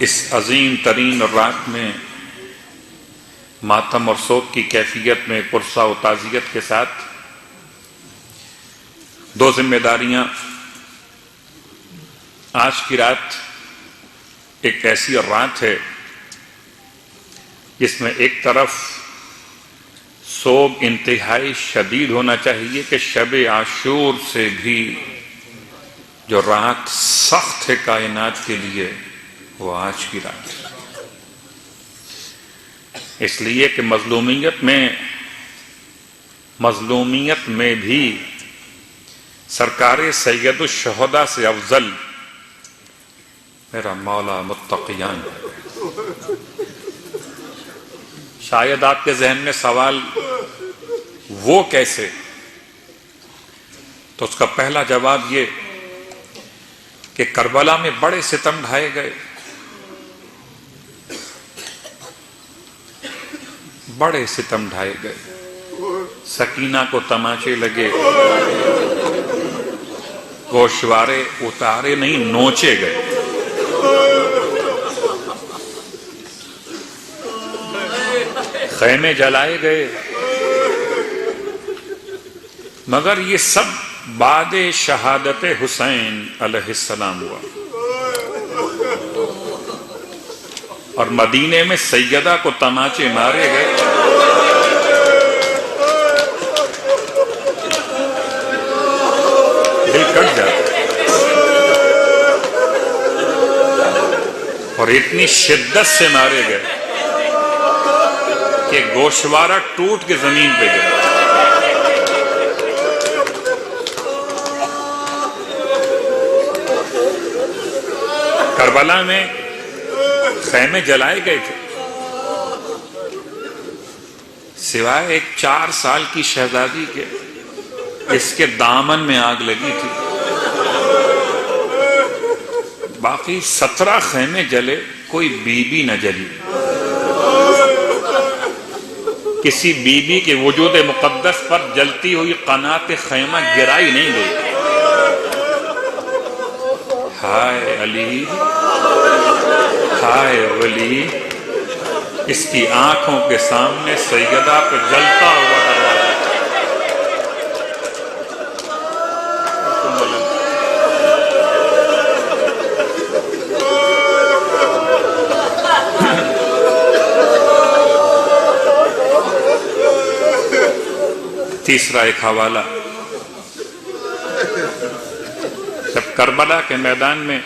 اس عظیم ترین رات میں ماتم اور سوگ کی کیفیت میں پرسہ و تعزیت کے ساتھ دو ذمہ داریاں. آج کی رات ایک ایسی رات ہے جس میں ایک طرف سوگ انتہائی شدید ہونا چاہیے کہ شب عاشور سے بھی جو رات سخت ہے کائنات کے لیے وہ آج کی رات ہے. اس لیے کہ مظلومیت میں بھی سرکار سید الشہداء سے افضل میرا مولا متقیان. شاید آپ کے ذہن میں سوال وہ کیسے؟ تو اس کا پہلا جواب یہ کہ کربلا میں بڑے ستم ڈھائے گئے، بڑے ستم ڈھائے گئے. سکینہ کو تماچے لگے، گوشوارے اتارے نہیں نوچے گئے. خیمے جلائے گئے، مگر یہ سب بعد شہادت حسین علیہ السلام ہوا. اور مدینے میں سیدہ کو تماچے مارے گئے. دل کٹ جاتا اور اتنی شدت سے مارے گئے کہ گوشوارہ ٹوٹ کے زمین پہ گیا. کربلا میں خیمے جلائے گئے تھے، سوائے ایک 4 سال کی شہزادی کے اس کے دامن میں آگ لگی تھی. باقی 17 خیمے جلے، کوئی بی بی نہ جلی. کسی بی بی کے وجود مقدس پر جلتی ہوئی قنات خیمہ گرائی نہیں گئی. ہائے علی، ہائے ولی، اس کی آنکھوں کے سامنے سیدہ پہ جلتا ہوا دروازہ. تیسرا ایک حوالہ، جب کربلا کے میدان میں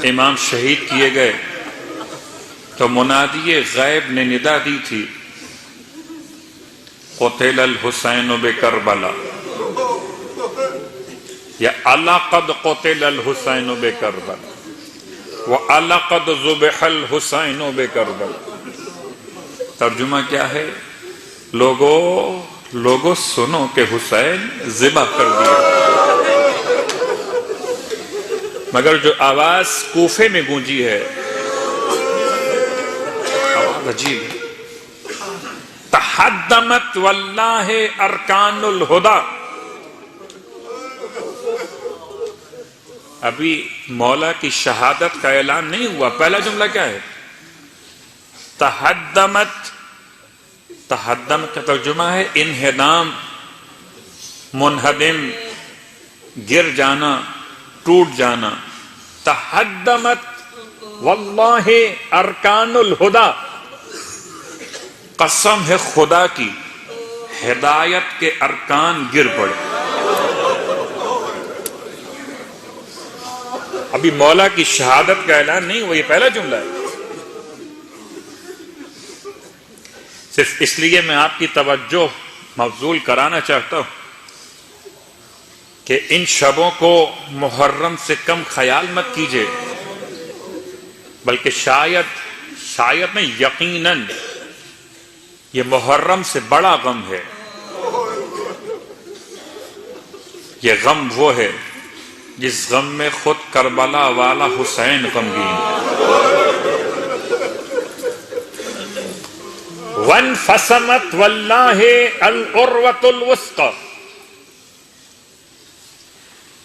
امام شہید کیے گئے تو منادی غیب نے ندا دی تھی، قتل الحسین بکربلا، یا اَلَقَدْ قُتِلَ الْحُسَيْنُ بِكَرْبَلَا وَأَلَقَدْ ذُبِحَ الْحُسَيْنُ بِكَرْبَلَا. ترجمہ کیا ہے؟ لوگو سنو کہ حسین ذبح کر دیا. مگر جو آواز کوفے میں گونجی ہے، آواز عجیب ہے. تحدمت واللہ ارکان الہدا. ابھی مولا کی شہادت کا اعلان نہیں ہوا. پہلا جملہ کیا ہے؟ تحدمت. تحدم کا ترجمہ ہے انہدام، منہدم، گر جانا، ٹوٹ جانا. تحدمت واللہ ارکان الہدا. قسم ہے خدا کی، ہدایت کے ارکان گر پڑے. ابھی مولا کی شہادت کا اعلان نہیں ہوا، یہ پہلا جملہ ہے. صرف اس لیے میں آپ کی توجہ مبذول کرانا چاہتا ہوں کہ ان شبوں کو محرم سے کم خیال مت کیجئے، بلکہ شاید نہیں، یقیناً یہ محرم سے بڑا غم ہے. یہ غم وہ ہے جس غم میں خود کربلا والا حسین غمگین ہے. وَانْفَصَمَتْ وَاللَّهِ الْعُرْوَةُ الْوُسْقَى.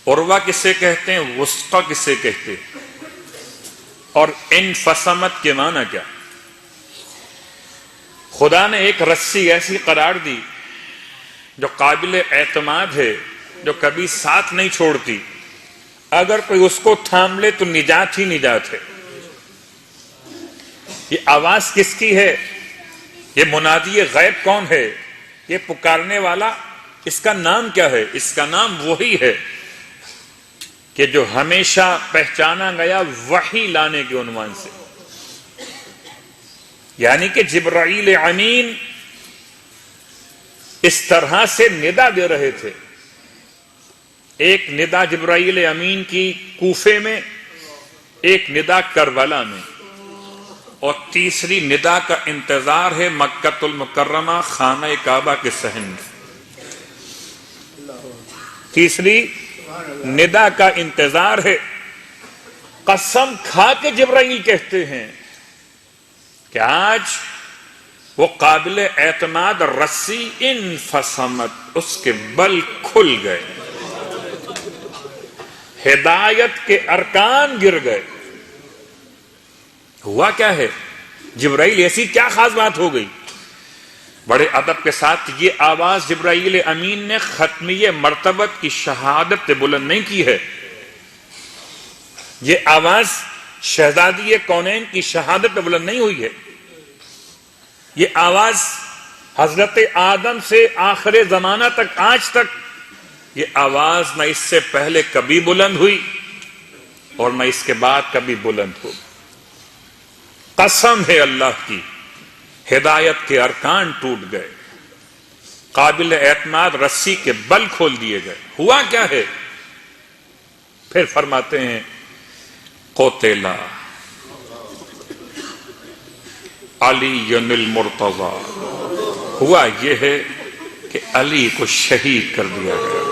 عروہ کسے کہتے ہیں؟ وسطی کسے کہتے ہیں؟ اور انفصمت کے معنی کیا؟ خدا نے ایک رسی ایسی قرار دی جو قابل اعتماد ہے، جو کبھی ساتھ نہیں چھوڑتی، اگر کوئی اس کو تھام لے تو نجات ہی نجات ہے۔ یہ آواز کس کی ہے؟ یہ منادی غیب کون ہے؟ یہ پکارنے والا، اس کا نام کیا ہے؟ اس کا نام وہی ہے کہ جو ہمیشہ پہچانا گیا وحی لانے کے عنوان سے، یعنی کہ جبرائیل امین اس طرح سے ندا دے رہے تھے۔ ایک ندا جبرائیل امین کی کوفے میں، ایک ندا کربلا میں، اور تیسری ندا کا انتظار ہے مکۃ المکرمہ خانہ کعبہ کے صحن میں۔ تیسری ندا کا انتظار ہے۔ قسم کھا کے جبرائیل کہتے ہیں کہ آج وہ قابل اعتماد رسی انفصمت، اس کے بل کھل گئے، ہدایت کے ارکان گر گئے۔ ہوا کیا ہے؟ جبرائیل ایسی کیا خاص بات ہو گئی؟ بڑے ادب کے ساتھ یہ آواز جبرائیل امین نے ختمیہ مرتبت کی شہادت بلند نہیں کی ہے، یہ آواز شہزادی کونین کی شہادت بلند نہیں ہوئی ہے، یہ آواز حضرت آدم سے آخر زمانہ تک، آج تک یہ آواز نہ اس سے پہلے کبھی بلند ہوئی اور نہ اس کے بعد کبھی بلند ہو۔ قسم ہے اللہ کی، ہدایت کے ارکان ٹوٹ گئے، قابل اعتماد رسی کے بل کھول دیے گئے۔ ہوا کیا ہے؟ پھر فرماتے ہیں قتل علی المرتضی، ہوا یہ ہے کہ علی کو شہید کر دیا گیا۔